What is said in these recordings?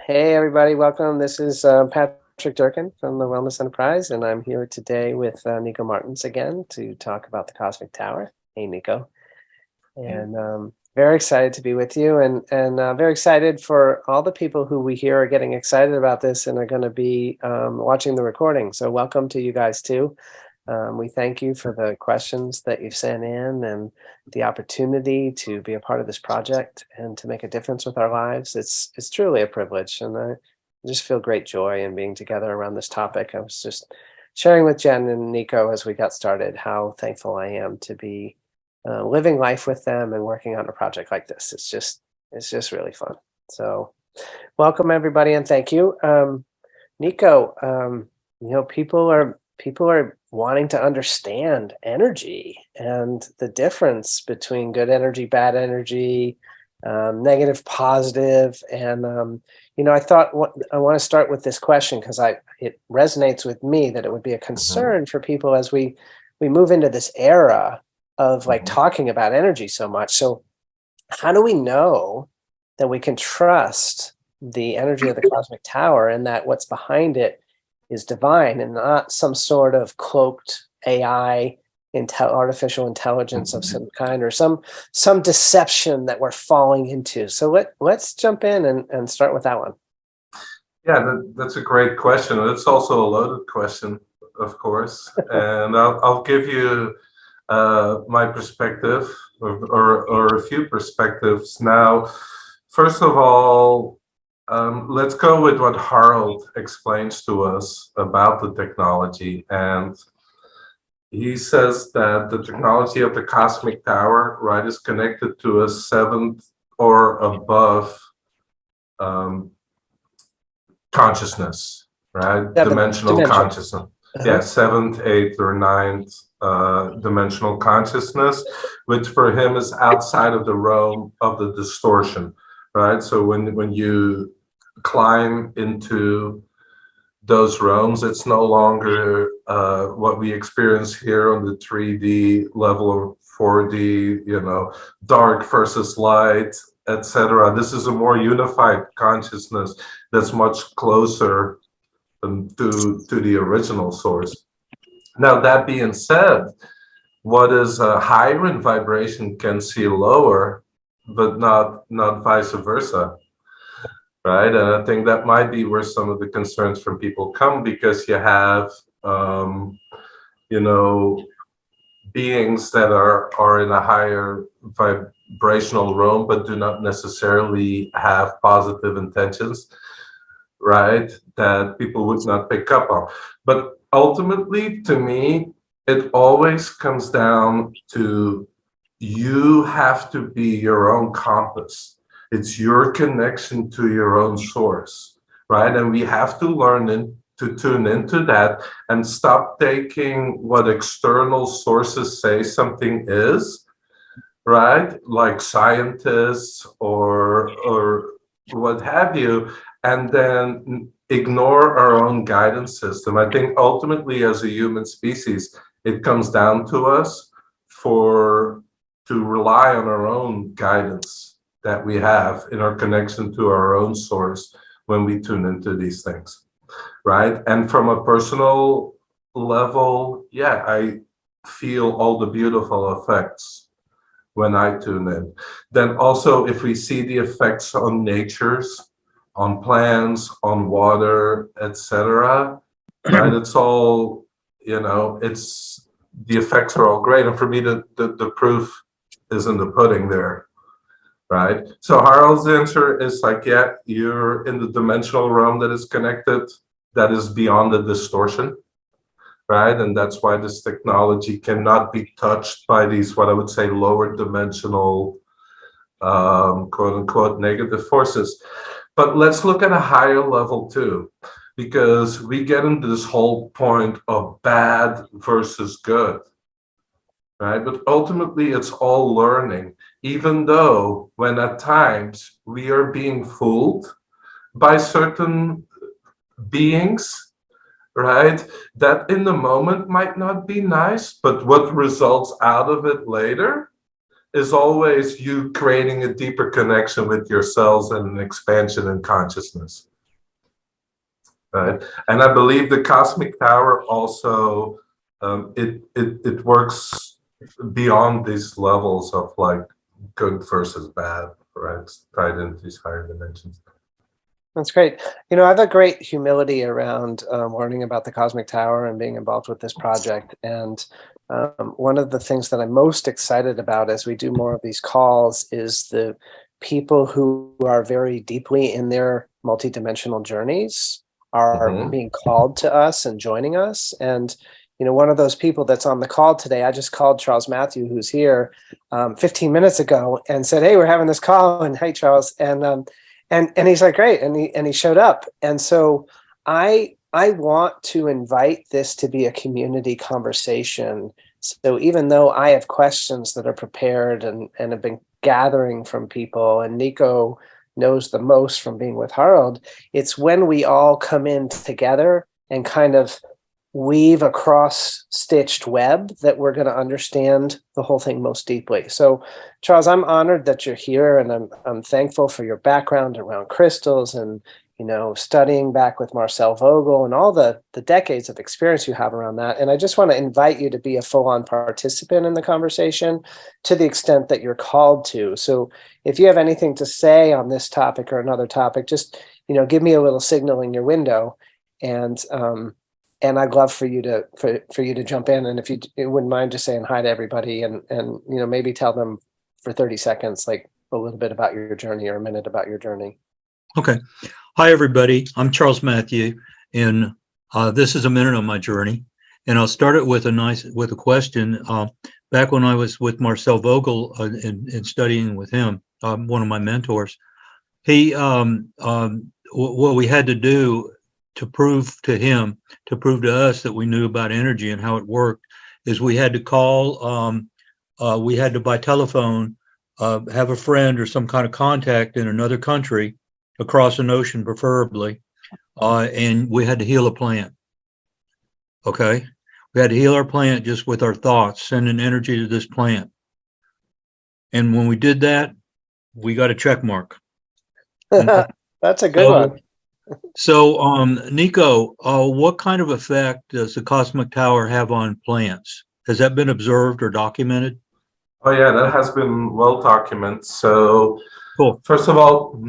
Hey, everybody, welcome. This is Patrick Durkin from the Wellness Enterprise, and I'm here today with Nico Martens again to talk about the Cosmic Tower. Hey, Nico. And very excited to be with you, and very excited for all the people who we hear are getting excited about this and are going to be watching the recording. So welcome to you guys, too. We thank you for the questions that you've sent in and the opportunity to be a part of this project and to make a difference with our lives. It's truly a privilege, and I just feel great joy in being together around this topic. I was just sharing with Jen and Nico as we got started how thankful I am to be living life with them and working on a project like this. It's just really fun. So welcome everybody, and thank you. Nico, people are wanting to understand energy and the difference between good energy, bad energy, negative, positive. And, I thought I want to start with this question because it resonates with me that it would be a concern for people as we move into this era of like talking about energy so much. So how do we know that we can trust the energy of the cosmic tower and that what's behind it is divine and not some sort of cloaked AI, artificial intelligence of some kind, or some deception that we're falling into? So let's jump in and start with that one. Yeah, that's a great question. It's also a loaded question, of course. And I'll give you my perspective or a few perspectives. Now, first of all, let's go with what Harald explains to us about the technology. And he says that the technology of the cosmic tower, right, is connected to a seventh or above consciousness, right? Dimensional consciousness. Yeah, seventh, eighth, or ninth dimensional consciousness, which for him is outside of the realm of the distortion, right? So when you climb into those realms, it's no longer what we experience here on the 3D level or 4D, dark versus light, etc. This is a more unified consciousness that's much closer to the original source. Now, that being said, what is higher in vibration can see lower, but not vice versa, right? And I think that might be where some of the concerns from people come, because you have, beings that are in a higher vibrational realm, but do not necessarily have positive intentions, right? That people would not pick up on. But ultimately, to me, it always comes down to you have to be your own compass. It's your connection to your own source, right? And we have to learn to tune into that and stop taking what external sources say something is, right? Like scientists or what have you, and then ignore our own guidance system. I think ultimately, as a human species, it comes down to us to rely on our own guidance that we have in our connection to our own source when we tune into these things, right? And from a personal level, yeah, I feel all the beautiful effects when I tune in. Then also, if we see the effects on natures, on plants, on water, etc., right? It's all, it's the effects are all great. And for me, the proof is in the pudding there, right? So Harald's answer is like, yeah, you're in the dimensional realm that is connected, that is beyond the distortion, right? And that's why this technology cannot be touched by these, what I would say, lower dimensional, quote unquote, negative forces. But let's look at a higher level too, because we get into this whole point of bad versus good, right? But ultimately, it's all learning, even though when at times we are being fooled by certain beings, right? That in the moment might not be nice, but what results out of it later is always you creating a deeper connection with yourselves and an expansion in consciousness, right? And I believe the cosmic tower also it works beyond these levels of like good versus bad, right? It's tied into these higher dimensions. That's great. I have a great humility around learning about the Cosmic Tower and being involved with this project. And one of the things that I'm most excited about as we do more of these calls is the people who are very deeply in their multidimensional journeys are being called to us and joining us. And one of those people that's on the call today, I just called Charles Matthew, who's here 15 minutes ago, and said, "Hey, we're having this call." And hey, Charles. And he's like, great, and he showed up. And so I want to invite this to be a community conversation. So even though I have questions that are prepared and have been gathering from people, and Nico knows the most from being with Harald, it's when we all come in together and kind of weave a cross-stitched web that we're going to understand the whole thing most deeply. So, Charles, I'm honored that you're here, and I'm thankful for your background around crystals and studying back with Marcel Vogel and all the decades of experience you have around that. And I just want to invite you to be a full-on participant in the conversation to the extent that you're called to. So, if you have anything to say on this topic or another topic, just give me a little signal in your window, and I'd love for you to jump in. And if you wouldn't mind just saying hi to everybody and maybe tell them for 30 seconds, like a little bit about your journey or a minute about your journey. Okay. Hi, everybody. I'm Charles Matthew, and this is a minute on my journey. And I'll start it with a question. Back when I was with Marcel Vogel and studying with him, one of my mentors, what we had to do to prove to us that we knew about energy and how it worked is we had to call, we had to by telephone, have a friend or some kind of contact in another country, across an ocean preferably, and we had to heal a plant. Okay? We had to heal our plant just with our thoughts, sending energy to this plant. And when we did that, we got a check mark. That's a good one. So, Nico, what kind of effect does the Cosmic Tower have on plants? Has that been observed or documented? Oh yeah, that has been well documented. So, cool. First of all,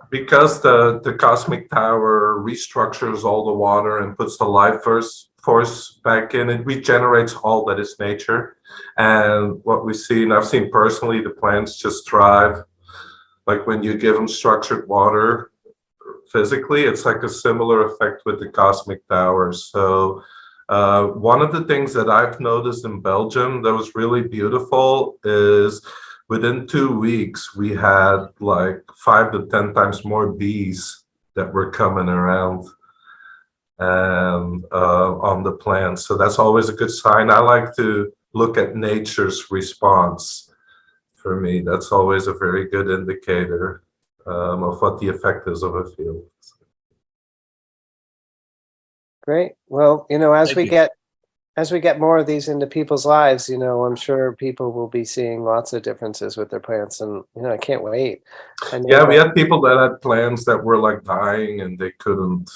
because the Cosmic Tower restructures all the water and puts the life force back in, it regenerates all that is nature. And what we see, and I've seen personally, the plants just thrive. Like when you give them structured water, physically, it's like a similar effect with the Cosmic Tower. So one of the things that I've noticed in Belgium that was really beautiful is within 2 weeks, we had like 5 to 10 times more bees that were coming around and on the plants. So that's always a good sign. I like to look at nature's response. For me, that's always a very good indicator of what the effect is of a field. Great. Well, as we get more of these into people's lives, I'm sure people will be seeing lots of differences with their plants, and I can't wait. And yeah, we had people that had plants that were like dying, and they couldn't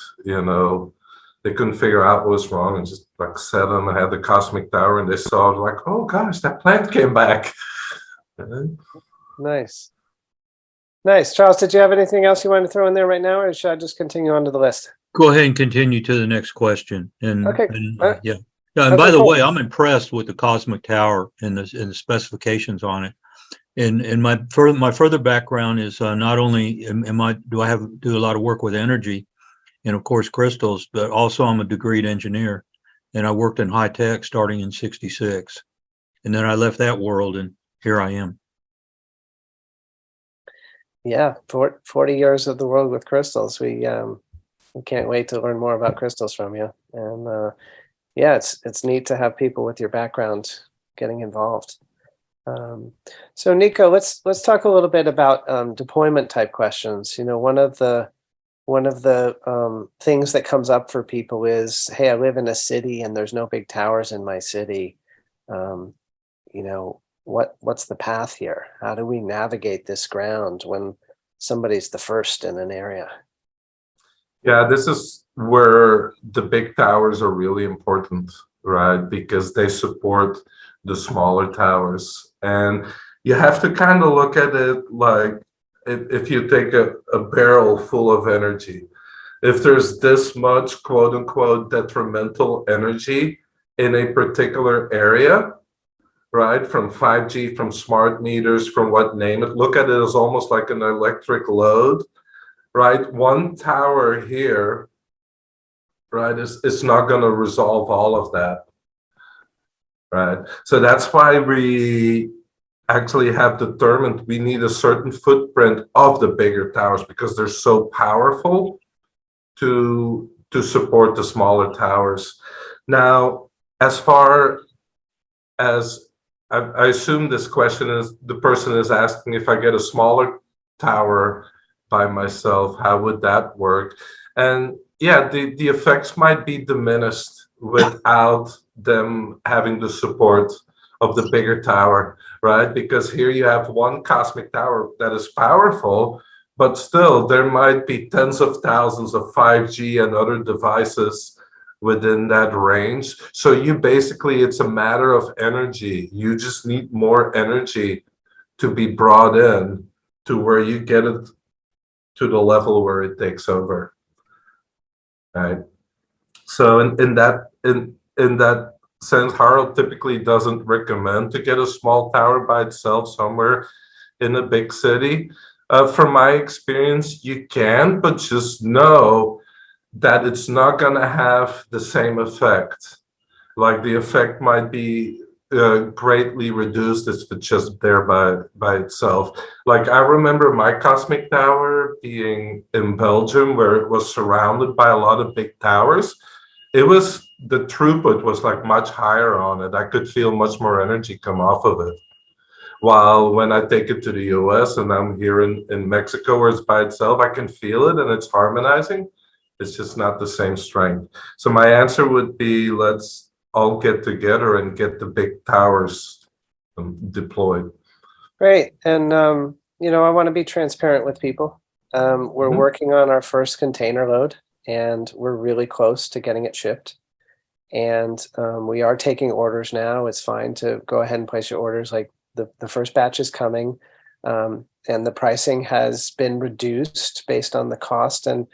figure out what was wrong, and just like set them and had the Cosmic Tower, and they saw like, oh gosh, that plant came back. Nice. Charles, did you have anything else you want to throw in there right now, or should I just continue on to the list? Go ahead and continue to the next question. Okay. Yeah. And by the way, I'm impressed with the Cosmic Tower and the specifications on it. And my further background is not only do I do a lot of work with energy and of course crystals, but also I'm a degreed engineer, and I worked in high tech starting in '66, and then I left that world, and here I am. Yeah, 40 years of the world with crystals. We can't wait to learn more about crystals from you. And yeah, it's neat to have people with your background getting involved. So Nico, let's talk a little bit about deployment type questions. One of the things that comes up for people is, hey, I live in a city and there's no big towers in my city. What's the path here? How do we navigate this ground when somebody's the first in an area? Yeah, this is where the big towers are really important, right? Because they support the smaller towers. And you have to kind of look at it like if you take a barrel full of energy, if there's this much quote unquote detrimental energy in a particular area, right? From 5G, from smart meters, from what name it, look at it as almost like an electric load, right? One tower here, right, is not going to resolve all of that, right? So that's why we actually have determined we need a certain footprint of the bigger towers because they're so powerful to support the smaller towers. Now, as far as I assume this question is, the person is asking if I get a smaller tower by myself, how would that work? And yeah, the effects might be diminished without them having the support of the bigger tower, right? Because here you have one cosmic tower that is powerful, but still there might be tens of thousands of 5G and other devices within that range. So you basically, it's a matter of energy. You just need more energy to be brought in to where you get it to the level where it takes over, right? So in that sense, Harald typically doesn't recommend to get a small tower by itself somewhere in a big city. From my experience, you can, but just know that it's not going to have the same effect. Like the effect might be greatly reduced if it's just there by itself. Like I remember my cosmic tower being in Belgium, where it was surrounded by a lot of big towers. It was, the throughput was like much higher on it. I could feel much more energy come off of it. While when I take it to the US and I'm here in Mexico where it's by itself, I can feel it and it's harmonizing. It's just not the same strength. So my answer would be, let's all get together and get the big towers deployed. Great. And, I want to be transparent with people. We're working on our first container load and we're really close to getting it shipped. And we are taking orders now. It's fine to go ahead and place your orders. Like the first batch is coming, and the pricing has been reduced based on the cost. And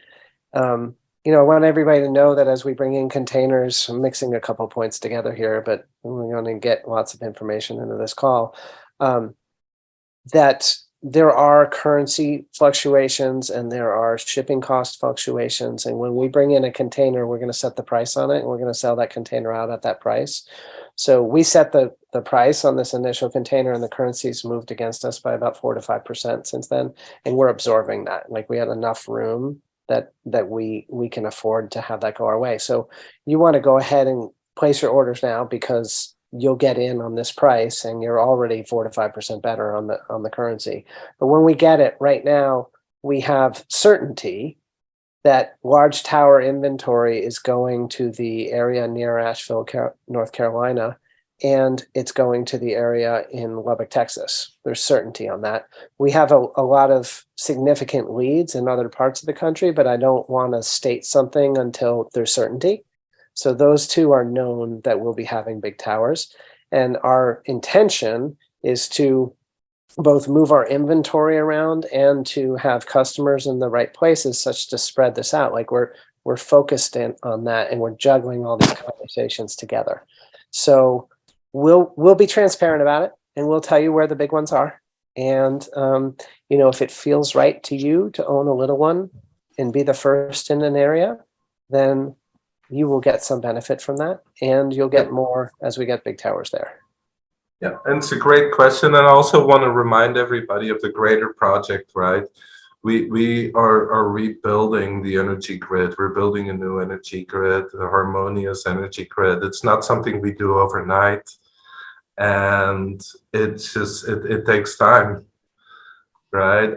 I want everybody to know that as we bring in containers, I'm mixing a couple points together here, but we're going to get lots of information into this call, that there are currency fluctuations and there are shipping cost fluctuations. And when we bring in a container, we're going to set the price on it and we're going to sell that container out at that price. So we set the price on this initial container and the currency's moved against us by about 4 to 5% since then. And we're absorbing that. Like we had enough room that we can afford to have that go our way. So you want to go ahead and place your orders now because you'll get in on this price and you're already 4 to 5% better on the currency. But when we get it right now, we have certainty that large tower inventory is going to the area near Asheville, North Carolina, and it's going to the area in Lubbock, Texas. There's certainty on that. We have a lot of significant leads in other parts of the country, but I don't want to state something until there's certainty. So those two are known that we'll be having big towers. And our intention is to both move our inventory around and to have customers in the right places such to spread this out. Like we're focused in on that and we're juggling all these conversations together. So we'll be transparent about it and we'll tell you where the big ones are. And, if it feels right to you to own a little one and be the first in an area, then you will get some benefit from that and you'll get more as we get big towers there. Yeah, and it's a great question. And I also want to remind everybody of the greater project, right? We are rebuilding the energy grid. We're building a new energy grid, a harmonious energy grid. It's not something we do overnight. And it's just, it takes time, right?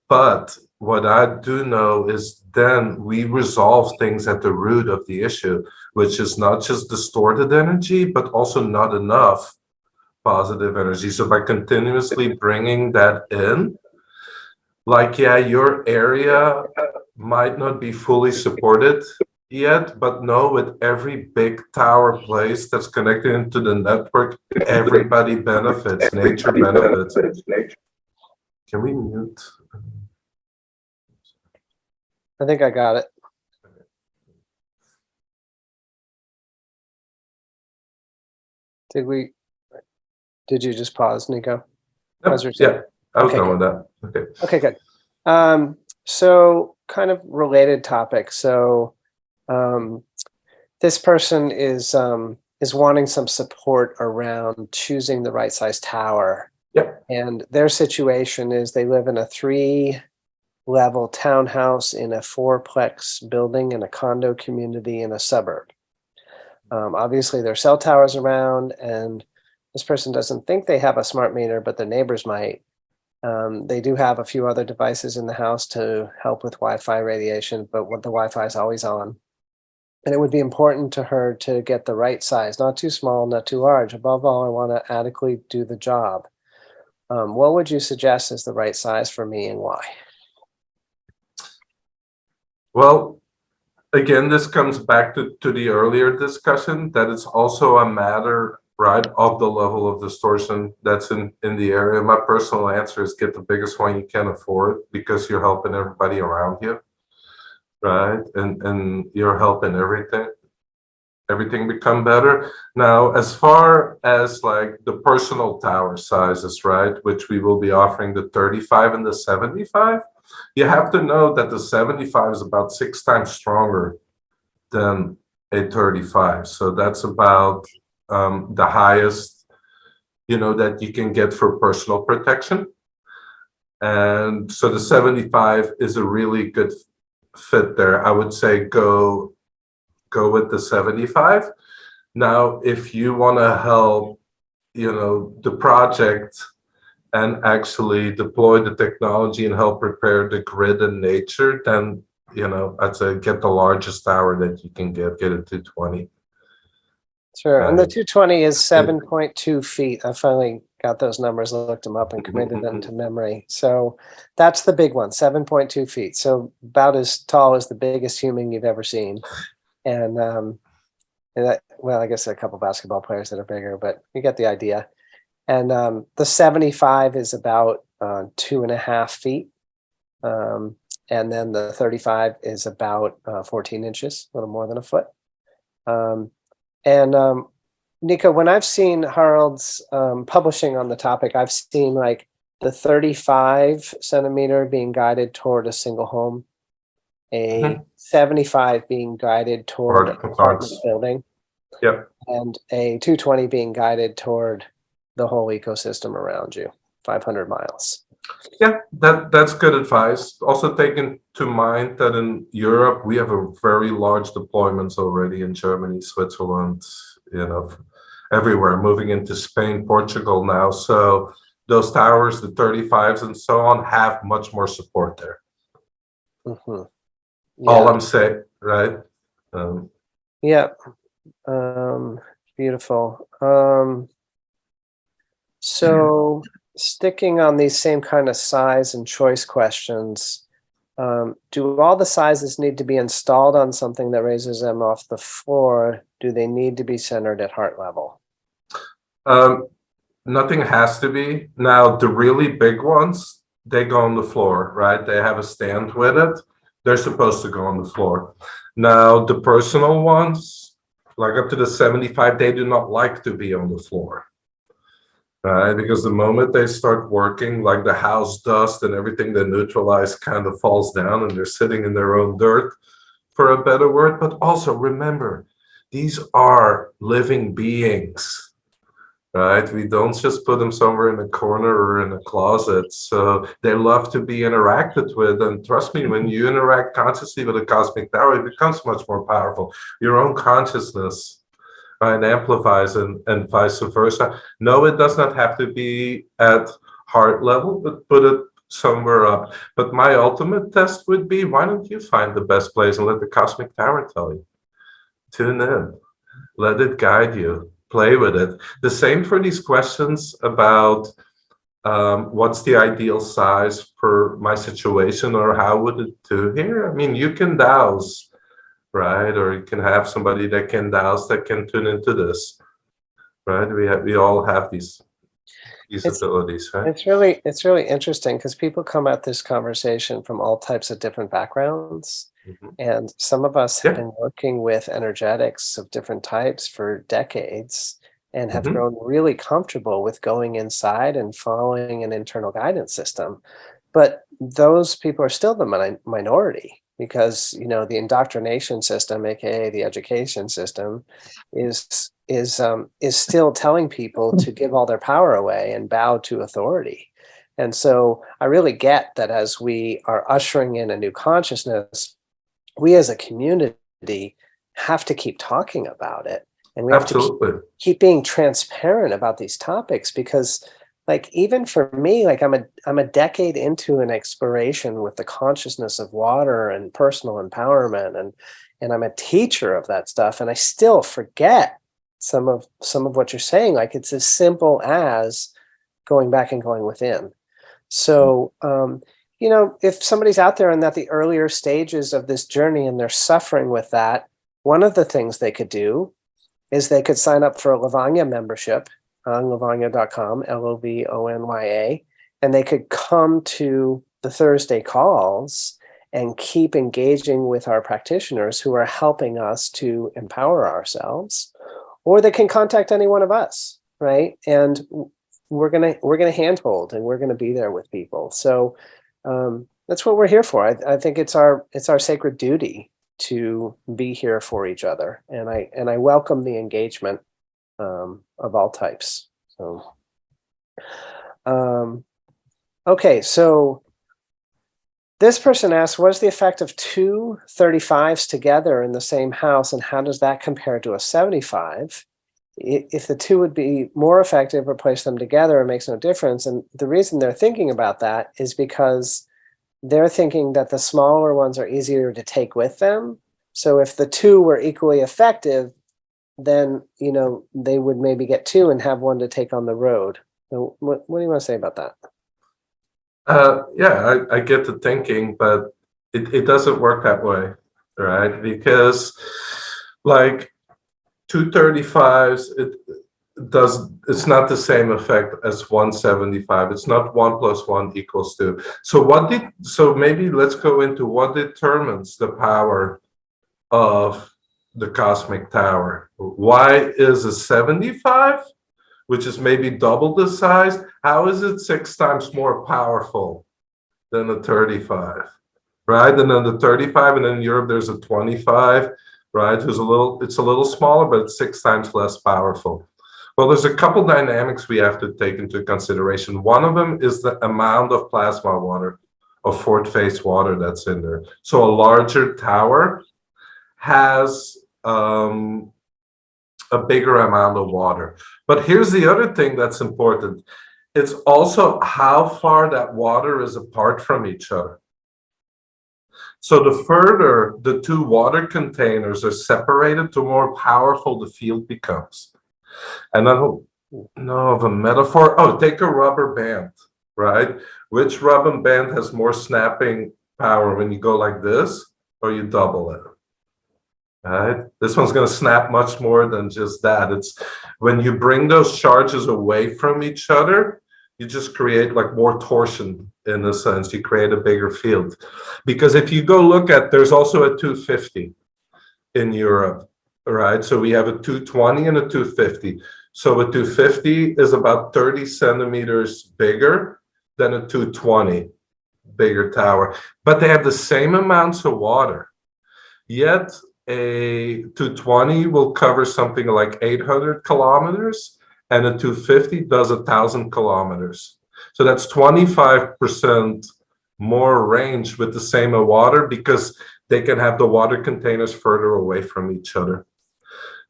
But what I do know is then we resolve things at the root of the issue, which is not just distorted energy, but also not enough positive energy. So by continuously bringing that in, like, yeah, your area might not be fully supported yet, but no, with every big tower place that's connected into the network, everybody benefits, nature benefits. Can we mute? I think I got it. Did you just pause, Nico? Nope, yeah, I was Okay, done with that. Okay. Okay, good. So kind of related topic. So this person is wanting some support around choosing the right size tower. Yep. And their situation is they live in a 3-level townhouse in a 4-plex building in a condo community in a suburb. Obviously, there are cell towers around, and this person doesn't think they have a smart meter, but the neighbors might. They do have a few other devices in the house to help with Wi-Fi radiation, but the Wi-Fi is always on. And it would be important to her to get the right size, not too small, not too large. Above all, I want to adequately do the job. What would you suggest is the right size for me and why? Well, again, this comes back to the earlier discussion that it's also a matter, right, of the level of distortion that's in the area. My personal answer is get the biggest one you can afford because you're helping everybody around you, right? And you're helping everything become better. Now, as far as like the personal tower sizes, right, which we will be offering the 35 and the 75, you have to know that the 75 is about 6 times stronger than a 35. So that's about the highest, that you can get for personal protection. And so the 75 is a really good fit there. I would say go with the 75. Now, if you want to help, the project and actually deploy the technology and help prepare the grid and nature, then, I'd say get the largest tower that you can get a 220. Sure, and the 220 is 7.2 feet. I finally got those numbers, looked them up and committed them to memory. So that's the big one, 7.2 feet. So about as tall as the biggest human you've ever seen. And well, I guess there are a couple basketball players that are bigger, but you get the idea. And the 75 is about 2.5 feet. And then the 35 is about 14 inches, a little more than a foot. Nico, when I've seen Harald's publishing on the topic, I've seen like the 35 centimeter being guided toward a single home, a 75 being guided toward an apartment building, and a 220 being guided toward the whole ecosystem around you, 500 miles. Yeah, that's good advice. Also take into mind that in Europe, we have a very large deployments already in Germany, Switzerland, everywhere, moving into Spain, Portugal now. So those towers, the 35s and so on, have much more support there. Mm-hmm. Yeah. All I'm saying, right? Beautiful. So sticking on these same kind of size and choice questions, do all the sizes need to be installed on something that raises them off the floor? Do they need to be centered at heart level? Nothing has to be. Now, the really big ones, they go on the floor, right? They have a stand with it. They're supposed to go on the floor. Now, the personal ones, like up to the 75, they do not like to be on the floor. Right, because the moment they start working, like the house dust and everything they neutralize kind of falls down and they're sitting in their own dirt, for a better word. But also remember, these are living beings, right? We don't just put them somewhere in a corner or in a closet. So they love to be interacted with. And trust me, when you interact consciously with a cosmic tower, it becomes much more powerful. Your own consciousness, right, amplifies and vice versa. No, it does not have to be at heart level, but put it somewhere up. But my ultimate test would be, why don't you find the best place and let the cosmic tower tell you? Tune in, let it guide you, play with it. The same for these questions about what's the ideal size for my situation, or how would it do here? I mean, you can dowse, right? Or you can have somebody that can dowse that can tune into this, right? We all have these abilities, right? It's really interesting because people come at this conversation from all types of different backgrounds. And some of us have been working with energetics of different types for decades and have grown really comfortable with going inside and following an internal guidance system. But those people are still the minority because, you know, the indoctrination system, aka the education system, is still telling people to give all their power away and bow to authority. And so I really get that as we are ushering in a new consciousness, we as a community have to keep talking about it. And we have to keep being transparent about these topics because, like, even for me, like I'm a decade into an exploration with the consciousness of water and personal empowerment, and I'm a teacher of that stuff, and I still forget some of what you're saying. Like, it's as simple as going back and going within. So you know, if somebody's out there and at the earlier stages of this journey and they're suffering with that, one of the things they could do is they could sign up for a Lavanya membership on lavanya.com, Lovonya, and they could come to the Thursday calls and keep engaging with our practitioners who are helping us to empower ourselves, or they can contact any one of us, right? And we're gonna handhold and we're gonna be there with people. So that's what we're here for. I think it's our sacred duty to be here for each other, and I welcome the engagement of all types. So, okay, so this person asks, what is the effect of two 35s together in the same house, and how does that compare to a 75? If the two would be more effective or place them together, it makes no difference. And the reason they're thinking about that is because they're thinking that the smaller ones are easier to take with them. So if the two were equally effective, then, you know, they would maybe get two and have one to take on the road. So what do you want to say about that? Yeah, I get the thinking, but it doesn't work that way, right? Because, like, 235s, it's not the same effect as 175. It's not 1 + 1 = 2. So maybe let's go into what determines the power of the cosmic tower. Why is a 75, which is maybe double the size, how is it 6 times more powerful than a 35, right? And then the 35, and in Europe there's a 25, right? It's a little smaller, but it's 6 times less powerful. Well, there's a couple dynamics we have to take into consideration. One of them is the amount of plasma water, of fourth phase water that's in there. So a larger tower has a bigger amount of water. But here's the other thing that's important. It's also how far that water is apart from each other. So the further the two water containers are separated, the more powerful the field becomes. And I don't know of a metaphor. Oh, take a rubber band, right? Which rubber band has more snapping power, when you go like this or you double it? Right? This one's going to snap much more than just that. It's when you bring those charges away from each other, you just create like more torsion, in a sense. You create a bigger field. Because if you go look at, there's also a 250 in Europe, right? So we have a 220 and a 250. So a 250 is about 30 centimeters bigger than a 220, bigger tower. But they have the same amounts of water. Yet a 220 will cover something like 800 kilometers, and a 250 does 1,000 kilometers. So that's 25% more range with the same water, because they can have the water containers further away from each other.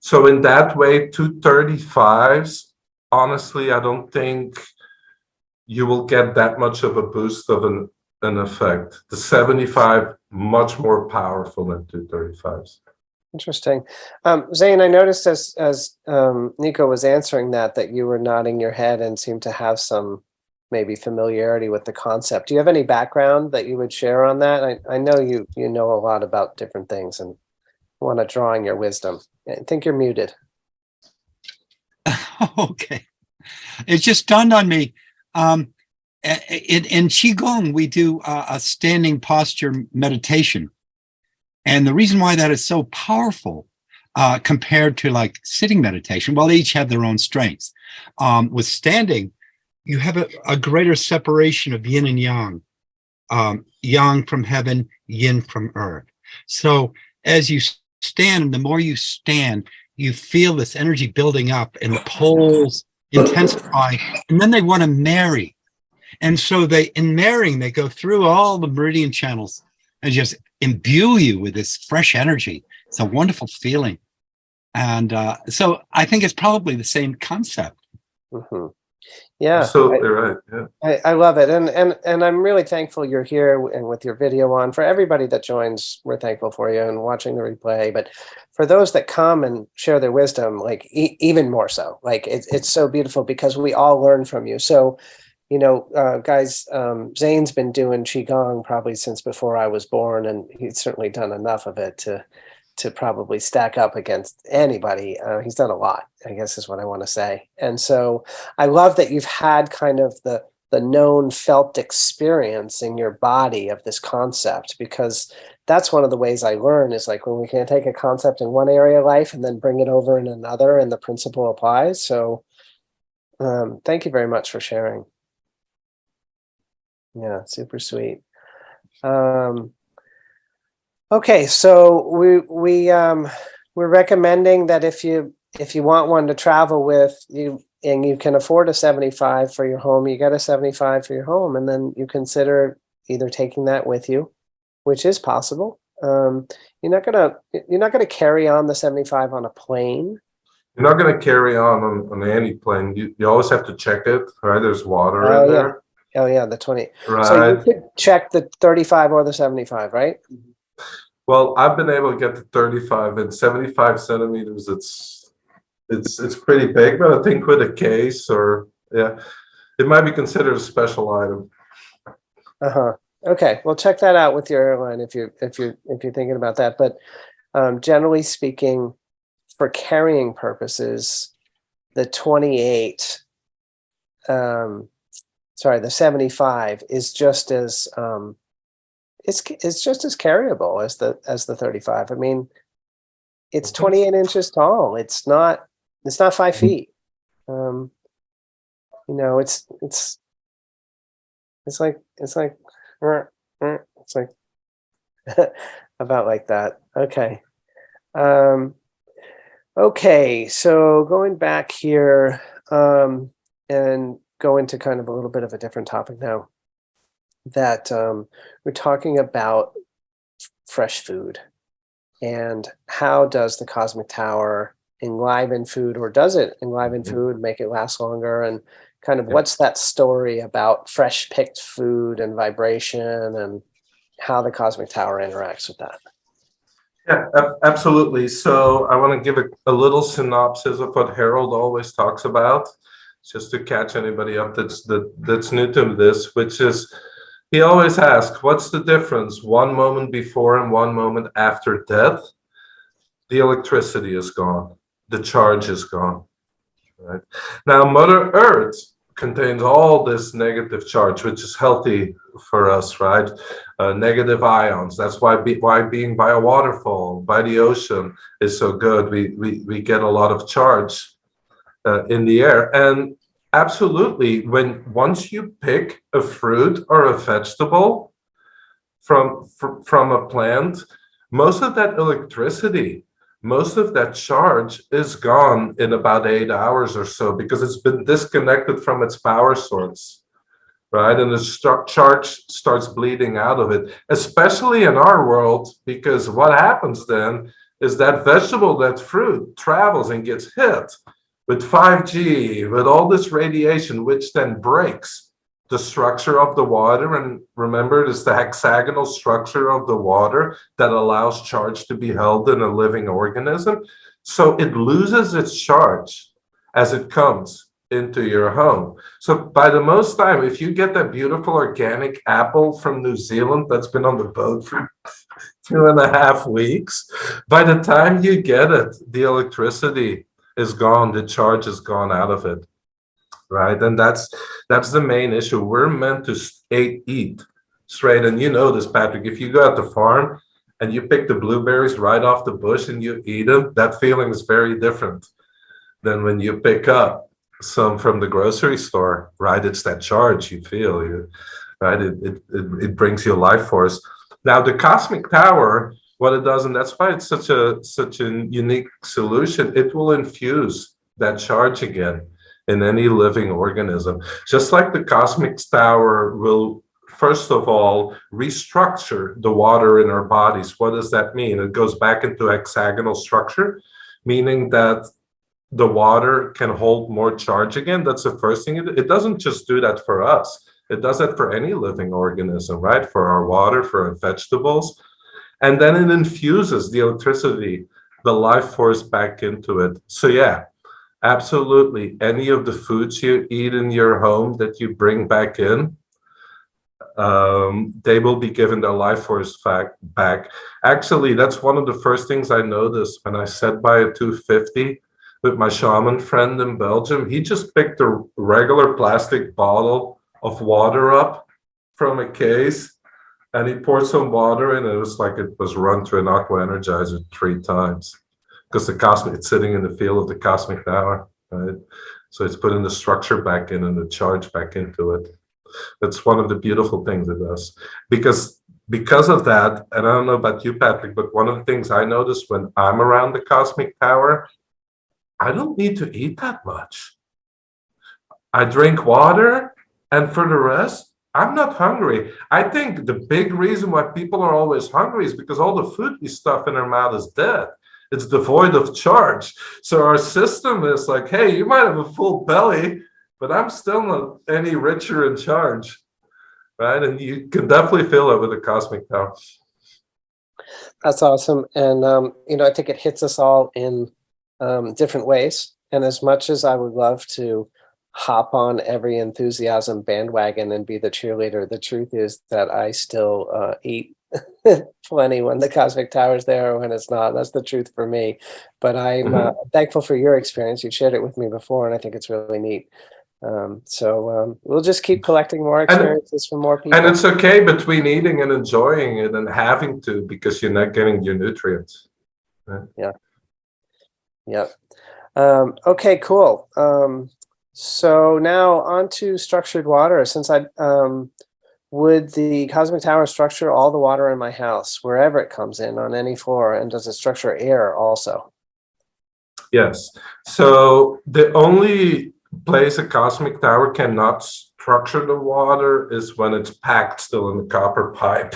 So in that way, 235s, honestly, I don't think you will get that much of a boost of an effect. The 75, much more powerful than 235s. Interesting. Zane, I noticed as Nico was answering that you were nodding your head and seemed to have some maybe familiarity with the concept. Do you have any background that you would share on that? I know you know a lot about different things and want to draw on your wisdom. I think you're muted. Okay. It just dawned on me. In Qigong, we do a standing posture meditation. And the reason why that is so powerful compared to like sitting meditation, well, they each have their own strengths. With standing, you have a greater separation of yin and yang, yang from heaven, yin from earth. So as you stand, the more you stand, you feel this energy building up and the poles intensify, and then they want to marry. And so in marrying, they go through all the meridian channels and just imbue you with this fresh energy. It's a wonderful feeling. And so I think it's probably the same concept. Mm-hmm. Yeah, absolutely right. Yeah, I love it, and I'm really thankful you're here and with your video on. For everybody that joins, we're thankful for you and watching the replay. But for those that come and share their wisdom, like even more so, like it's so beautiful because we all learn from you. So, you know, guys, Zane's been doing Qigong probably since before I was born, and he's certainly done enough of it to probably stack up against anybody. He's done a lot, I guess is what I want to say. And so I love that you've had kind of the known felt experience in your body of this concept, because that's one of the ways I learn is like when we can take a concept in one area of life and then bring it over in another and the principle applies. So thank you very much for sharing. Yeah, super sweet. Okay, so we're recommending that if you want one to travel with you and you can afford a 75 for your home, you get a 75 for your home, and then you consider either taking that with you, which is possible. You're not gonna carry on the 75 on a plane. you're not going to carry on any plane. You always have to check it, right? There's water in yeah. there. Oh yeah, the 20. Right. So you could check the 35 or the 75, right? Well, I've been able to get to 35 and 75 centimeters. It's pretty big, but I think with a case or it might be considered a special item. Okay, well, check that out with your airline if you're thinking about that. But generally speaking, for carrying purposes, the 28, the 75 is just as it's just as carryable as the 35. I mean, it's 28 inches tall. It's not 5 feet. You know, it's like about like that. Okay. Okay, so going back here and go into kind of a little bit of a different topic now, that we're talking about fresh food and how does the Cosmic Tower enliven food, or does it enliven food, make it last longer, and kind of what's that story about fresh picked food and vibration and how the Cosmic Tower interacts with that? Yeah, absolutely. So I want to give a little synopsis of what Harald always talks about, just to catch anybody up that's new to this, which is he always asks, what's the difference 1 moment before and 1 moment after death? The electricity is gone. The charge is gone. Right? Now, Mother Earth contains all this negative charge, which is healthy for us, right? Negative ions. That's why being by a waterfall, by the ocean is so good. We get a lot of charge in the air. And absolutely, once you pick a fruit or a vegetable from a plant, most of that electricity, most of that charge is gone in about 8 hours or so, because it's been disconnected from its power source, right? And the charge starts bleeding out of it, especially in our world, because what happens then is that vegetable, that fruit, travels and gets hit with 5G, with all this radiation, which then breaks the structure of the water. And remember, it is the hexagonal structure of the water that allows charge to be held in a living organism. So it loses its charge as it comes into your home. So by the most time, if you get that beautiful organic apple from New Zealand that's been on the boat for 2.5 weeks, by the time you get it, the electricity is gone, the charge is gone out of it, right? And that's the main issue. We're meant to eat straight. And you know this, Patrick, if you go out to farm and you pick the blueberries right off the bush and you eat them, that feeling is very different than when you pick up some from the grocery store, right? It's that charge you feel, right? It brings you life force. Now the cosmic tower, what it does, and that's why it's such a unique solution, it will infuse that charge again in any living organism. Just like the cosmic tower will, first of all, restructure the water in our bodies. What does that mean? It goes back into hexagonal structure, meaning that the water can hold more charge again. That's the first thing. It doesn't just do that for us. It does that for any living organism, right? For our water, for our vegetables. And then it infuses the electricity, the life force back into it. So yeah, absolutely. Any of the foods you eat in your home that you bring back in, they will be given their life force back. Actually, that's one of the first things I noticed when I sat by a 250 with my shaman friend in Belgium. He just picked a regular plastic bottle of water up from a case and he poured some water in. It was like it was run through an aqua energizer 3 times because it's sitting in the field of the cosmic tower, right? So it's putting the structure back in and the charge back into it. That's one of the beautiful things it does. Because of that, and I don't know about you, Patrick, but one of the things I notice when I'm around the cosmic tower, I don't need to eat that much. I drink water, and for the rest, I'm not hungry. I think the big reason why people are always hungry is because all the food we stuff in our mouth is dead. It's devoid of charge. So our system is like, hey, you might have a full belly, but I'm still not any richer in charge, right? And you can definitely feel it with the cosmic tower. That's awesome. And, I think it hits us all in different ways. And as much as I would love to hop on every enthusiasm bandwagon and be the cheerleader, the truth is that I still eat plenty when the cosmic tower is there or when it's not. That's the truth for me. But I'm thankful for your experience. You shared it with me before, and I think it's really neat. So we'll just keep collecting more experiences from more people. And it's okay between eating and enjoying it and having to, because you're not getting your nutrients. Right? Yeah. Okay, cool. So now on to structured water. Since would the cosmic tower structure all the water in my house, wherever it comes in on any floor, and does it structure air also? Yes. So the only place a cosmic tower cannot structure the water is when it's packed still in the copper pipe.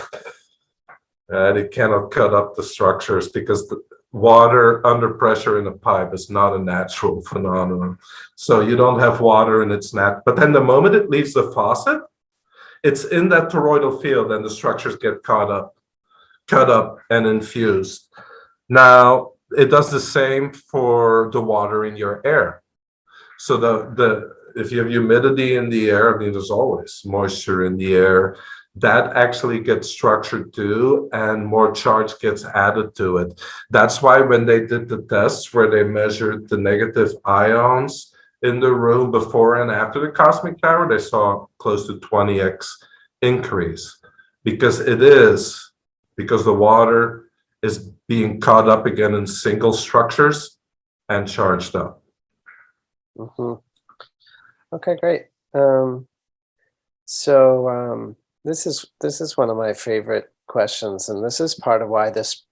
It cannot cut up the structures because the water under pressure in a pipe is not a natural phenomenon. So you don't have water in its but then the moment it leaves the faucet, it's in that toroidal field and the structures get cut up and infused. Now, it does the same for the water in your air. So if you have humidity in the air, I mean, there's always moisture in the air, that actually gets structured too, and more charge gets added to it. That's why when they did the tests where they measured the negative ions in the room before and after the cosmic tower, they saw close to 20x increase, because the water is being caught up again in single structures and charged up. Okay, great. So this is one of my favorite questions, and this is part of why this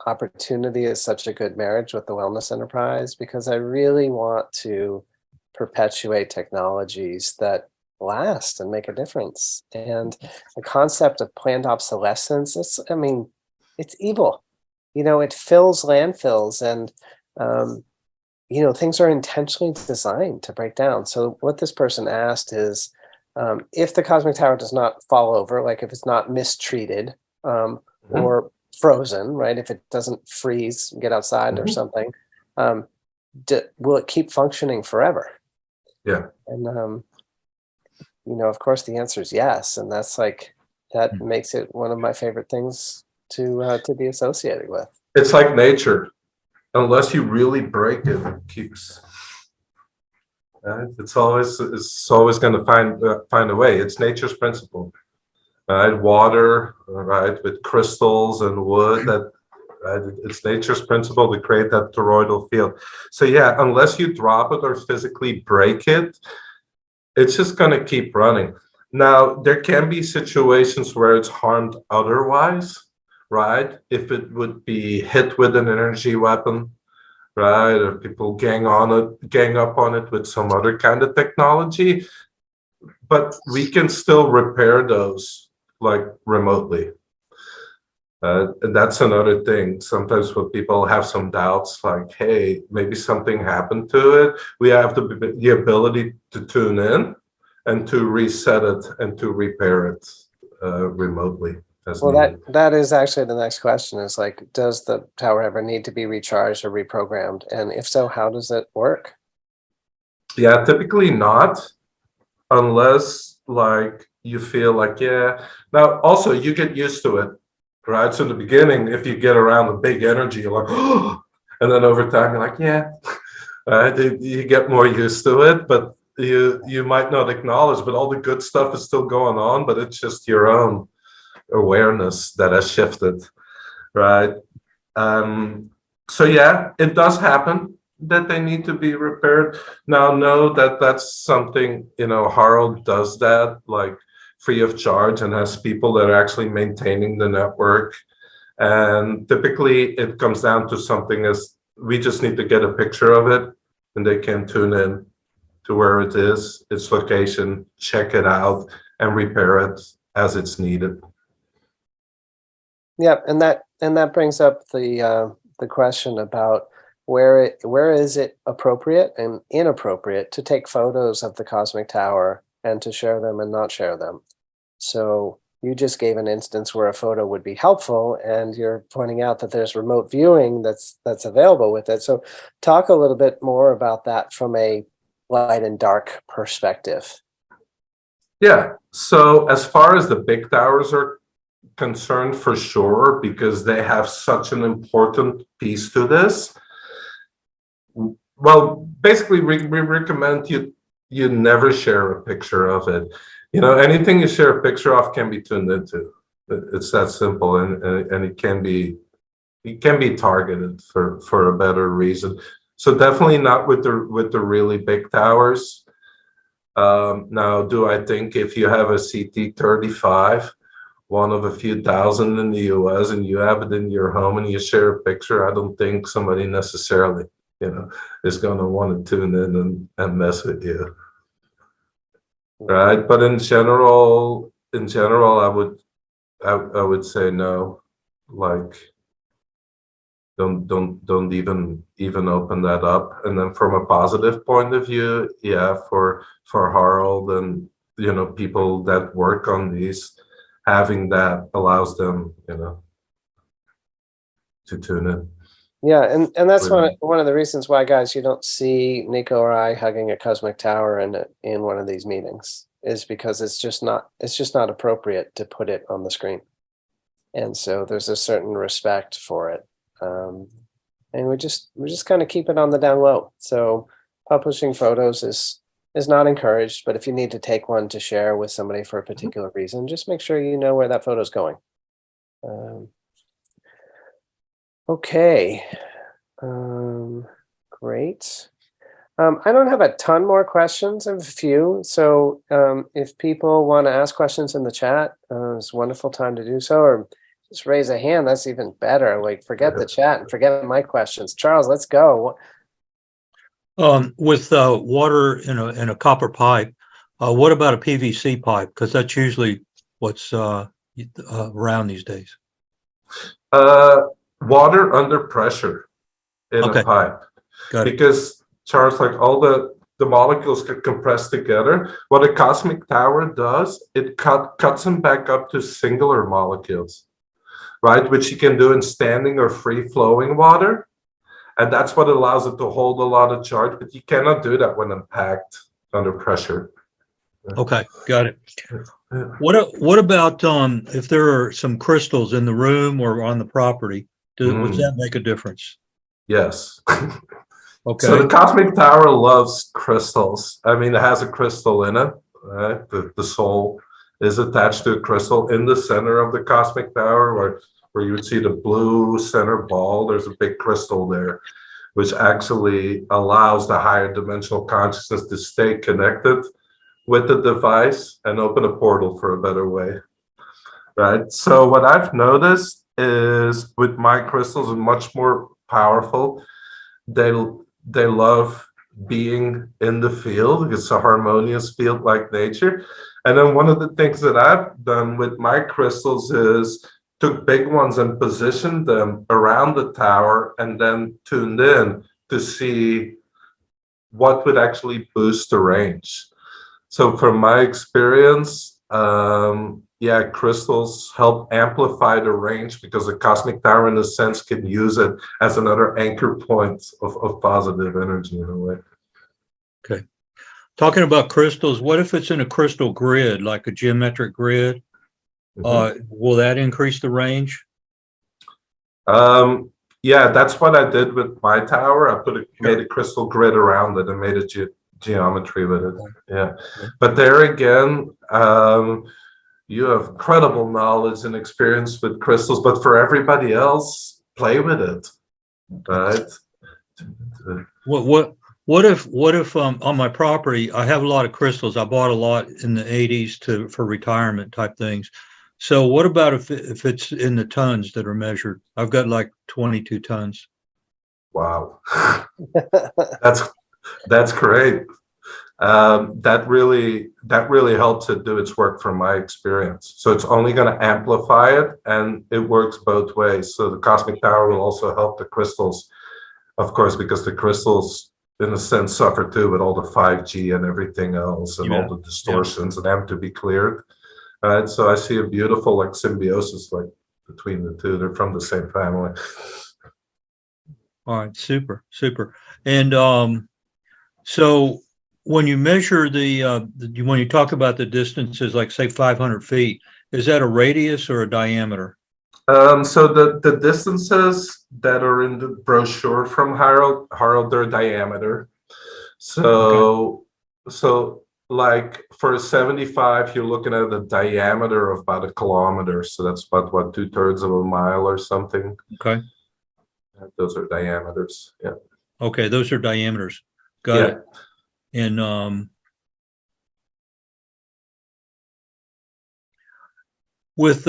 opportunity is such a good marriage with the wellness enterprise, because I really want to perpetuate technologies that last and make a difference. And the concept of planned obsolescence, it's evil. It fills landfills, and things are intentionally designed to break down. So what this person asked is, if the cosmic tower does not fall over, like if it's not mistreated or frozen, right? If it doesn't freeze, get outside or something, will it keep functioning forever? Yeah. And of course the answer is yes, and that's like that makes it one of my favorite things to be associated with. It's like nature. Unless you really break it, it keeps. It's always going to find a way. It's nature's principle. Right, water, right, with crystals and wood. That it's nature's principle to create that toroidal field. So yeah, unless you drop it or physically break it, it's just going to keep running. Now there can be situations where it's harmed otherwise, right? If it would be hit with an energy weapon, right, or people gang up on it with some other kind of technology, but we can still repair those like remotely. And that's another thing. Sometimes when people have some doubts, like, hey, maybe something happened to it, we have the ability to tune in and to reset it and to repair it remotely. Well, that is actually the next question, is like, does the tower ever need to be recharged or reprogrammed? And if so, how does it work? Yeah, typically not, unless like you feel like, yeah. Now, also, you get used to it, right? So in the beginning, if you get around a big energy, you're like, oh, and then over time, you're like, yeah, you get more used to it, but you might not acknowledge, but all the good stuff is still going on, but it's just your own awareness that has shifted, right? So yeah, it does happen that they need to be repaired. Now, know that that's something, Harald does that like free of charge and has people that are actually maintaining the network. And typically it comes down to something as we just need to get a picture of it and they can tune in to where it is, its location, check it out and repair it as it's needed. Yeah, and that brings up the question about where is it appropriate and inappropriate to take photos of the cosmic tower and to share them and not share them. So you just gave an instance where a photo would be helpful, and you're pointing out that there's remote viewing that's available with it. So talk a little bit more about that from a light and dark perspective. Yeah, so as far as the big towers are concerned, for sure, because they have such an important piece to this. Well, basically, we recommend you never share a picture of it. Anything you share a picture of can be tuned into. It's that simple, and it can be targeted for a better reason. So definitely not with the really big towers. Now, do I think if you have a CT35, one of a few thousand in the US, and you have it in your home and you share a picture, I don't think somebody necessarily, is going to want to tune in and mess with you. Right. But in general, I would say no, like, don't even open that up. And then from a positive point of view, yeah, for Harald and, people that work on these, having that allows them, to tune in. Yeah, and that's one of the reasons why, guys, you don't see Nico or I hugging a cosmic tower in one of these meetings, is because it's just not appropriate to put it on the screen. And so there's a certain respect for it. And we just kind of keep it on the down low. So publishing photos is not encouraged, but if you need to take one to share with somebody for a particular reason, just make sure you know where that photo is going. Okay, great. I don't have a ton more questions. I have a few. So if people want to ask questions in the chat, it's a wonderful time to do so, or just raise a hand. That's even better. Like, forget the chat and forget my questions. Charles, let's go. With water in a copper pipe, what about a PVC pipe? Because that's usually what's around these days. Water under pressure in a pipe. Got it. Because, Charles, like all the molecules get compressed together. What a cosmic tower does, it cuts them back up to singular molecules, right? Which you can do in standing or free flowing water. And that's what allows it to hold a lot of charge, but you cannot do that when packed under pressure. Okay, got it. Yeah. What about if there are some crystals in the room or on the property? Would that make a difference? Yes. Okay. So the Cosmic Tower loves crystals. I mean, it has a crystal in it, right? The soul is attached to a crystal in the center of the Cosmic Tower, where you would see the blue center ball. There's a big crystal there, which actually allows the higher dimensional consciousness to stay connected with the device and open a portal for a better way, right? So what I've noticed is with my crystals are much more powerful. They love being in the field. It's a harmonious field like nature. And then one of the things that I've done with my crystals is took big ones and positioned them around the tower and then tuned in to see what would actually boost the range. So from my experience, yeah, crystals help amplify the range because the Cosmic Tower, in a sense, can use it as another anchor point of positive energy in a way. Okay. Talking about crystals, what if it's in a crystal grid, like a geometric grid? Will that increase the range? Yeah, that's what I did with my tower. I made a crystal grid around it and made a geometry with it. Yeah, but there again, you have incredible knowledge and experience with crystals, but for everybody else, play with it, right? What if on my property I have a lot of crystals? I bought a lot in the 80s for retirement type things. So what about if it's in the tons that are measured? I've got like 22 tons. Wow, that's great. That really helps it do its work from my experience. So it's only going to amplify it, and it works both ways. So the Cosmic Tower will also help the crystals, of course, because the crystals, in a sense, suffer too with all the 5G and everything else, and all the distortions and have to be cleared. So I see a beautiful like symbiosis like between the two. They're from the same family. All right, super. And so when you measure when you talk about the distances, like say 500 feet, is that a radius or a diameter? So the distances that are in the brochure from Harald, they're diameter. So like for a 75, you're looking at a diameter of about 1 kilometer. So that's about what, 2/3 of a mile or something. Okay. Those are diameters. Yeah. Okay, those are diameters. Got it. And with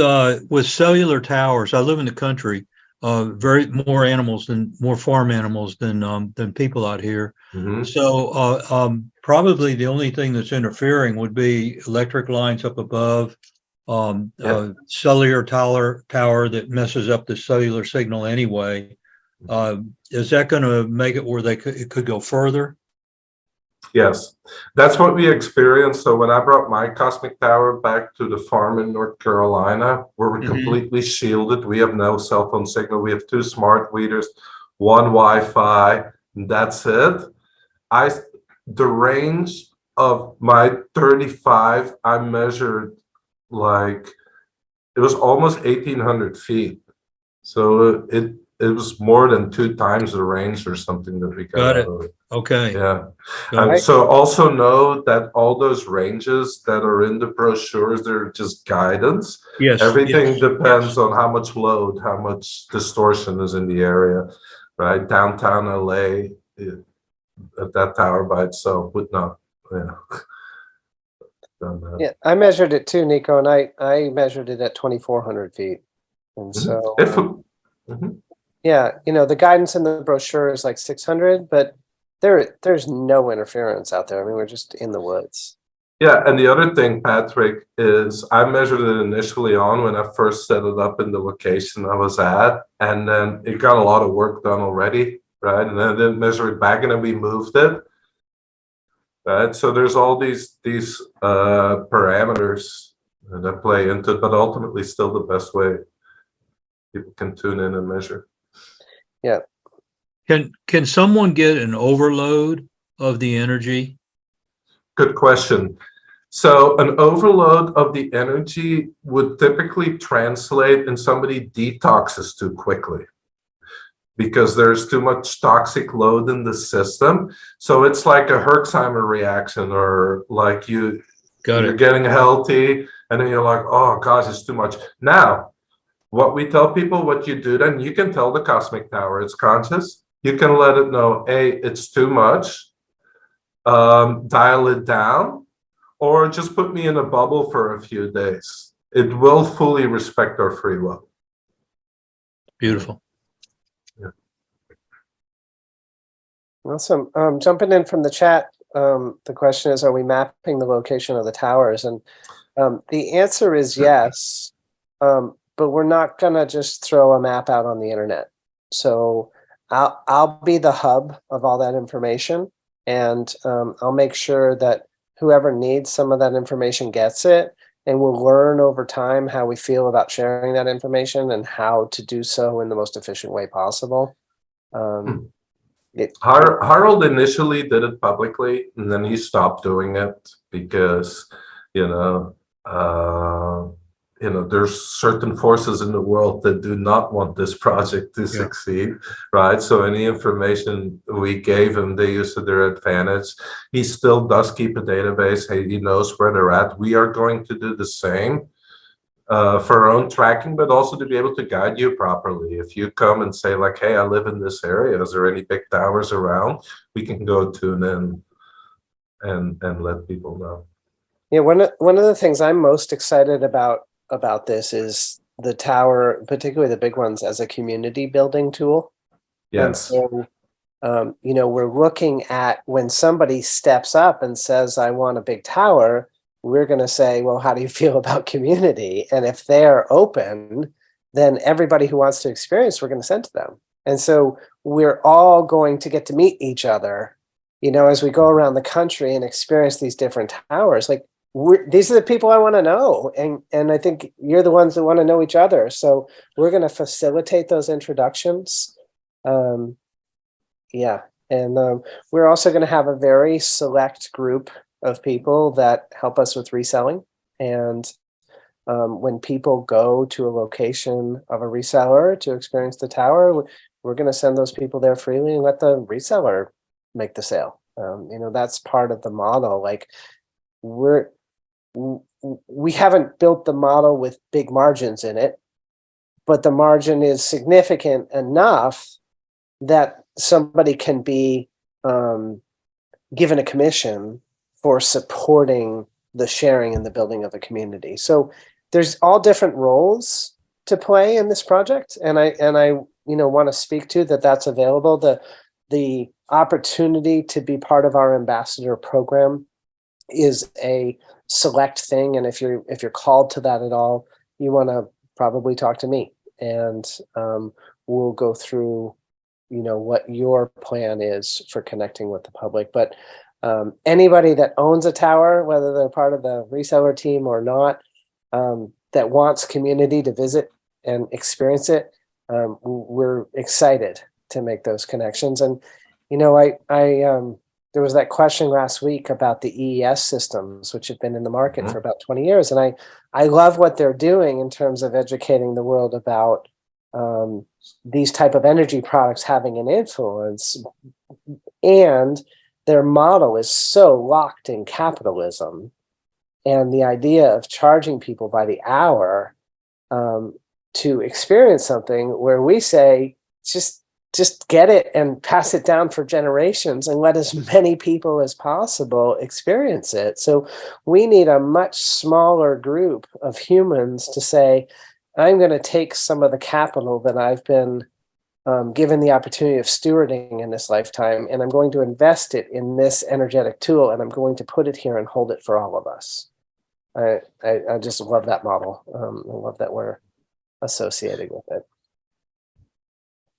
cellular towers, I live in the country. More farm animals than people out here. So probably the only thing that's interfering would be electric lines up above, cellular tower that messes up the cellular signal anyway. Is that going to make it where it could go further? Yes, that's what we experienced. So when I brought my Cosmic Tower back to the farm in North Carolina, where we're completely shielded, we have no cell phone signal. We have 2 smart meters, 1 Wi-Fi, and that's it. The range of my 35, I measured like, it was almost 1,800 feet. So it was more than 2 times the range or something that we got out of it. Okay. Yeah. And so also know that all those ranges that are in the brochures, they're just guidance. Yes. Everything depends on how much load, how much distortion is in the area, right? Downtown LA, at that tower by itself would not, Yeah, I measured it too, Nico, and I measured it at 2,400 feet. And so, yeah, the guidance in the brochure is like 600, but there's no interference out there. I mean, we're just in the woods. Yeah, and the other thing, Patrick, is I measured it initially on when I first set it up in the location I was at, and then it got a lot of work done already, right? And then I didn't measure it back, and then we moved it, right? So there's all these parameters that play into it, but ultimately still the best way people can tune in and measure. Yeah. Can someone get an overload of the energy? Good question. So an overload of the energy would typically translate in somebody detoxes too quickly because there's too much toxic load in the system. So it's like a Herxheimer reaction, or like you're getting healthy and then you're like, oh gosh, it's too much. Now, what we tell people, what you do then, you can tell the cosmic tower it's conscious. You can let it know, hey, it's too much. Dial it down, or just put me in a bubble for a few days. It will fully respect our free will. Beautiful. Yeah. Awesome. Jumping in from the chat, the question is, are we mapping the location of the towers? And the answer is yes, but we're not going to just throw a map out on the internet. So I'll be the hub of all that information, and I'll make sure that whoever needs some of that information gets it, and we'll learn over time how we feel about sharing that information and how to do so in the most efficient way possible. Harald initially did it publicly, and then he stopped doing it because, there's certain forces in the world that do not want this project to succeed, right? So any information we gave him, they used to their advantage. He still does keep a database. Hey, he knows where they're at. We are going to do the same for our own tracking, but also to be able to guide you properly. If you come and say like, hey, I live in this area, is there any big towers around? We can go tune in and let people know. Yeah, one of the things I'm most excited about this is the tower, particularly the big ones, as a community building tool. Yes. And so, we're looking at when somebody steps up and says, I want a big tower, we're going to say, well, how do you feel about community? And if they're open, then everybody who wants to experience, we're going to send to them. And so we're all going to get to meet each other, as we go around the country and experience these different towers. Like, these are the people I want to know, and I think you're the ones that want to know each other. So we're going to facilitate those introductions. And we're also going to have a very select group of people that help us with reselling. And when people go to a location of a reseller to experience the tower, we're going to send those people there freely and let the reseller make the sale. That's part of the model. Like, we haven't built the model with big margins in it, but the margin is significant enough that somebody can be given a commission for supporting the sharing and the building of a community. So there's all different roles to play in this project, and I want to speak to that's available. The opportunity to be part of our ambassador program is a select thing, and if you're called to that at all, you want to probably talk to me, and we'll go through what your plan is for connecting with the public. But anybody that owns a tower, whether they're part of the reseller team or not, that wants community to visit and experience it, we're excited to make those connections. And there was that question last week about the EES systems, which have been in the market for about 20 years. And I love what they're doing in terms of educating the world about these type of energy products having an influence. And their model is so locked in capitalism. And the idea of charging people by the hour to experience something where we say, just get it and pass it down for generations and let as many people as possible experience it. So we need a much smaller group of humans to say, I'm going to take some of the capital that I've been given the opportunity of stewarding in this lifetime, and I'm going to invest it in this energetic tool, and I'm going to put it here and hold it for all of us. I just love that model. I love that we're associated with it.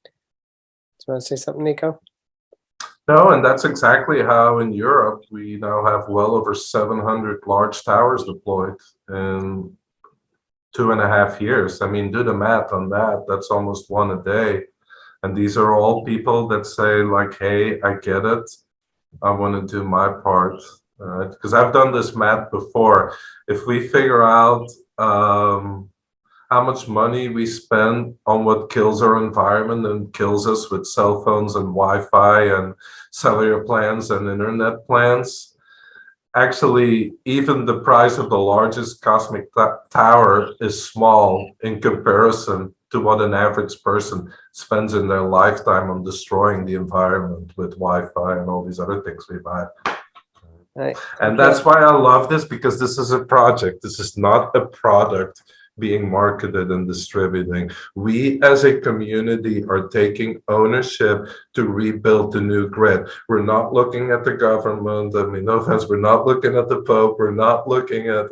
Do you want to say something, Nico? No, and that's exactly how in Europe we now have well over 700 large towers deployed in 2.5 years. I mean, do the math on that. That's almost one a day. And these are all people that say like, hey, I get it. I want to do my part. Because I've done this math before. If we figure out how much money we spend on what kills our environment and kills us with cell phones and Wi-Fi and cellular plans and internet plans, actually, even the price of the largest cosmic tower is small in comparison to what an average person spends in their lifetime on destroying the environment with Wi-Fi and all these other things we buy. Right. And that's why I love this, because this is a project. This is not a product being marketed and distributing. We as a community are taking ownership to rebuild the new grid. We're not looking at the government. I mean, no offense, we're not looking at the Pope. We're not looking at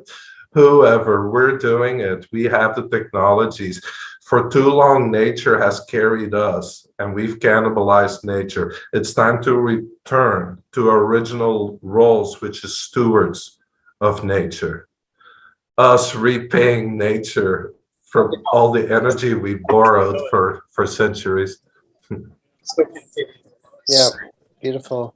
whoever. We're doing it. We have the technologies. For too long, nature has carried us and we've cannibalized nature. It's time to return to our original roles, which is stewards of nature. Us repaying nature from all the energy we borrowed for centuries. Yeah, beautiful.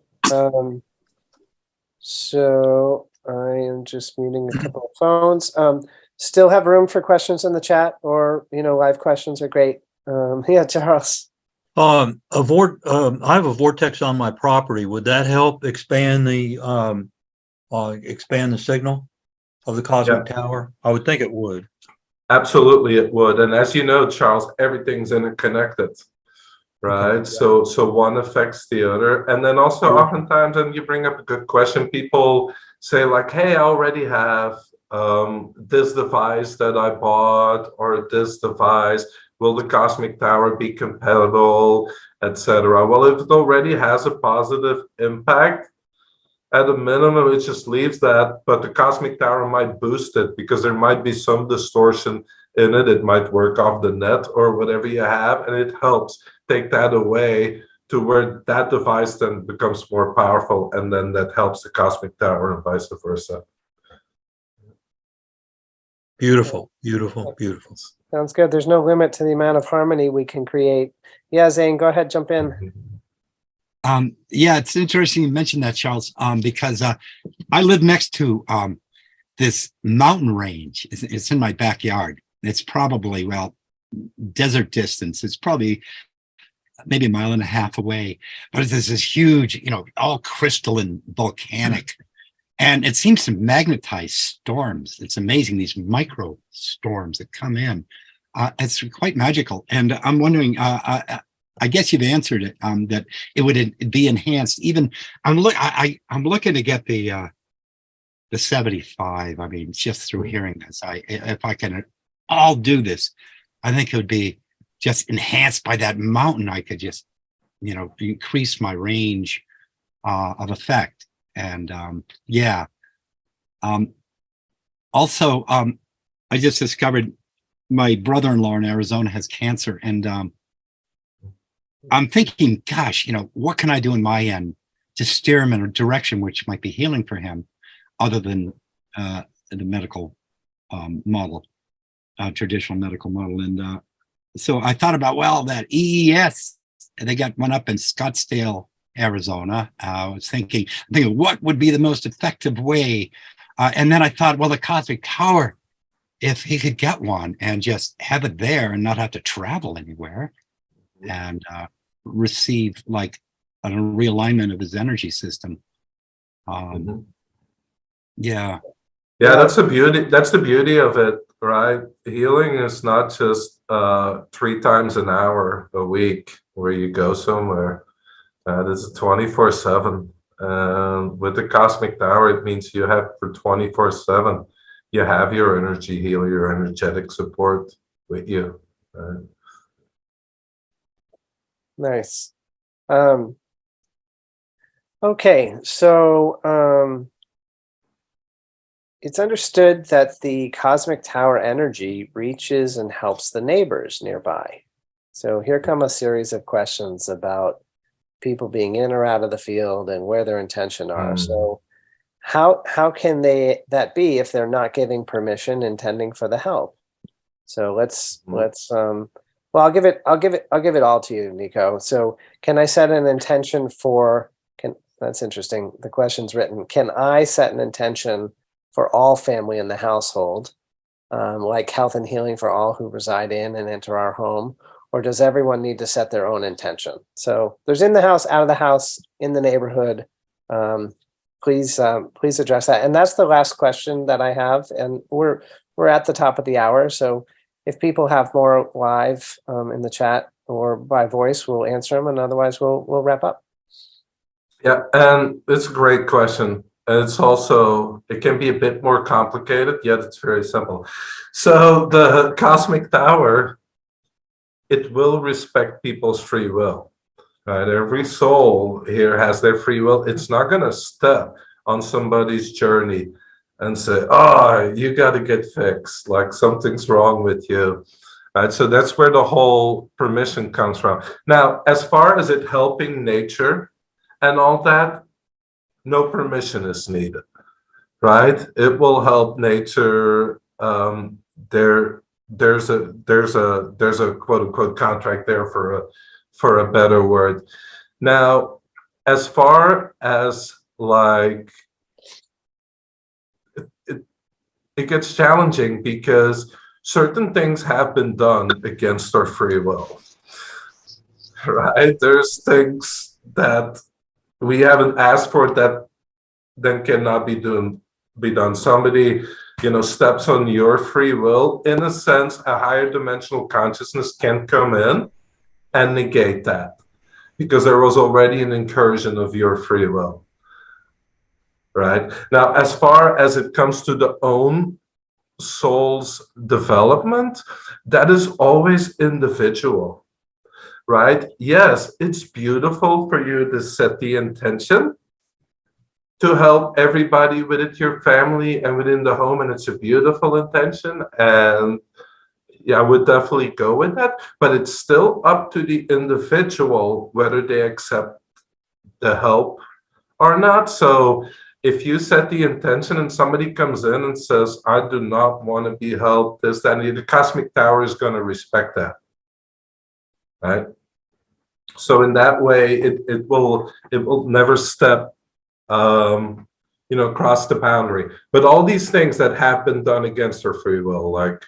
So I am just muting a couple of phones. Still have room for questions in the chat, or live questions are great. Yeah, Charles. I have a vortex on my property. Would that help expand the signal of the cosmic tower? I would think it would. Absolutely, it would. And as you know, Charles, everything's interconnected, right? Okay, yeah. So one affects the other. And then also oftentimes, and you bring up a good question, people say like, hey, I already have this device that I bought, or this device. Will the cosmic tower be compatible, etc.? Well, if it already has a positive impact, at a minimum, it just leaves that, but the cosmic tower might boost it because there might be some distortion in it. It might work off the net or whatever you have, and it helps take that away to where that device then becomes more powerful, and then that helps the cosmic tower and vice versa. Beautiful, beautiful, beautiful. Sounds good. There's no limit to the amount of harmony we can create. Yeah, Zane, go ahead, jump in. Yeah, it's interesting you mentioned that, Charles, because I live next to this mountain range. It's in my backyard. It's probably, desert distance. It's probably maybe a mile and a half away, but there's this huge, all crystalline, volcanic, and it seems to magnetize storms. It's amazing, these micro storms that come in. It's quite magical. And I'm wondering, I guess you've answered it, that it would be enhanced. Even I'm looking to get the 75. I mean, just through hearing this, if I can all do this, I think it would be just enhanced by that mountain. I could just, increase my range of effect. And also, I just discovered my brother-in-law in Arizona has cancer, and I'm thinking, gosh, what can I do in my end to steer him in a direction which might be healing for him, other than the medical model, traditional medical model. And so I thought about, that EES, they got one up in Scottsdale, Arizona. I was thinking, what would be the most effective way? And then I thought, the cosmic tower, if he could get one and just have it there and not have to travel anywhere, and receive like a realignment of his energy system. Yeah, that's the beauty of it, right? Healing is not just 3 times an hour a week where you go somewhere. This is 24/7. With the cosmic tower, it means you have for 24/7. You have your energy healer, your energetic support with you. Right? Nice. Okay, so it's understood that the cosmic tower energy reaches and helps the neighbors nearby. So here come a series of questions about people being in or out of the field and where their intention are. So how can that be if they're not giving permission, intending for the help? So let's Well, I'll give it all to you, Nico. So can I set an intention for, that's interesting. The question's written. Can I set an intention for all family in the household, like health and healing for all who reside in and enter our home? Or does everyone need to set their own intention? So there's in the house, out of the house, in the neighborhood. Please address that. And that's the last question that I have. And we're at the top of the hour. So if people have more live in the chat or by voice, we'll answer them. And otherwise we'll wrap up. Yeah, and it's a great question. It's also, it can be a bit more complicated, yet it's very simple. So the cosmic tower, it will respect people's free will. Right? Every soul here has their free will. It's not going to step on somebody's journey and say, oh, you got to get fixed, like something's wrong with you. Right? So that's where the whole permission comes from. Now, as far as it helping nature and all that, no permission is needed, right? It will help nature. There's a quote unquote contract there for a better word. Now, as far as like it gets challenging because certain things have been done against our free will, right? There's things that we haven't asked for that then cannot be done. Somebody, steps on your free will. In a sense, a higher dimensional consciousness can come in and negate that because there was already an incursion of your free will. Right? Now, as far as it comes to the own soul's development, that is always individual. Right? Yes, it's beautiful for you to set the intention to help everybody within your family and within the home, and it's a beautiful intention. And yeah, I would definitely go with that, but it's still up to the individual whether they accept the help or not. So if you set the intention and somebody comes in and says, I do not want to be helped, this, that, and the cosmic tower is going to respect that. Right? So in that way, it will never step cross the boundary. But all these things that have been done against our free will, like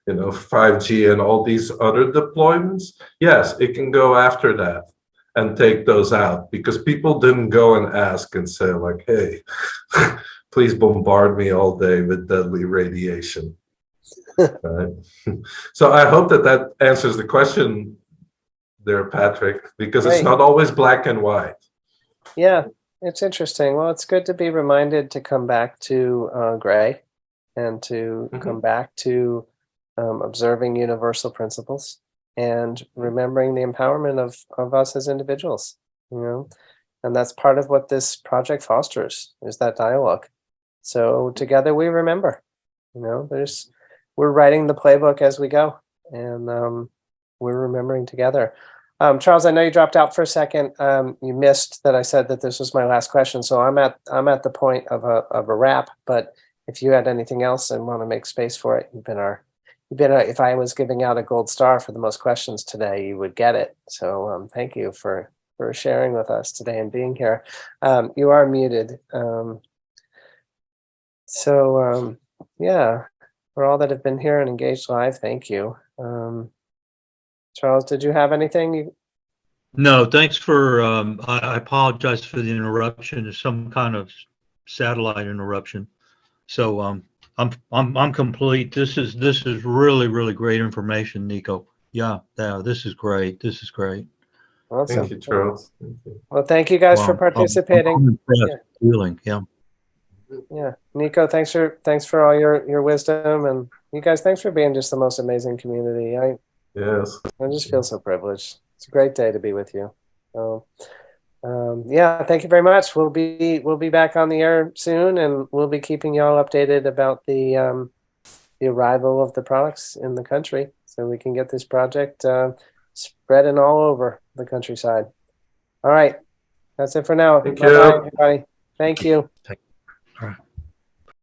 5G and all these other deployments, yes, it can go after that and take those out because people didn't go and ask and say like, hey, please bombard me all day with deadly radiation. Right? So I hope that answers the question there, Patrick, because it's not always black and white. Yeah, it's interesting. Well, it's good to be reminded to come back to gray and to come back to observing universal principles and remembering the empowerment of us as individuals, and that's part of what this project fosters is that dialogue. So together we remember, we're writing the playbook as we go, and we're remembering together. Charles, I know you dropped out for a second. You missed that I said that this was my last question, so I'm at the point of a wrap. But if you had anything else and want to make space for it, if I was giving out a gold star for the most questions today, you would get it. So thank you for sharing with us today and being here. You are muted. Yeah, for all that have been here and engaged live, thank you. Charles, did you have anything? No, thanks for. I apologize for the interruption. It's some kind of satellite interruption. So I'm complete. This is really, really great information, Nico. Yeah, this is great. This is great. Awesome. Thank you, Charles. Thank you. Well, thank you guys for participating. Yeah, Nico, thanks for all your wisdom, and you guys, thanks for being just the most amazing community. Yes. I just feel so privileged. It's a great day to be with you. So, thank you very much. We'll be back on the air soon, and we'll be keeping y'all updated about the arrival of the products in the country, so we can get this project spreading all over the countryside. All right, that's it for now. Thank Bye-bye, you. everybody. Thank you.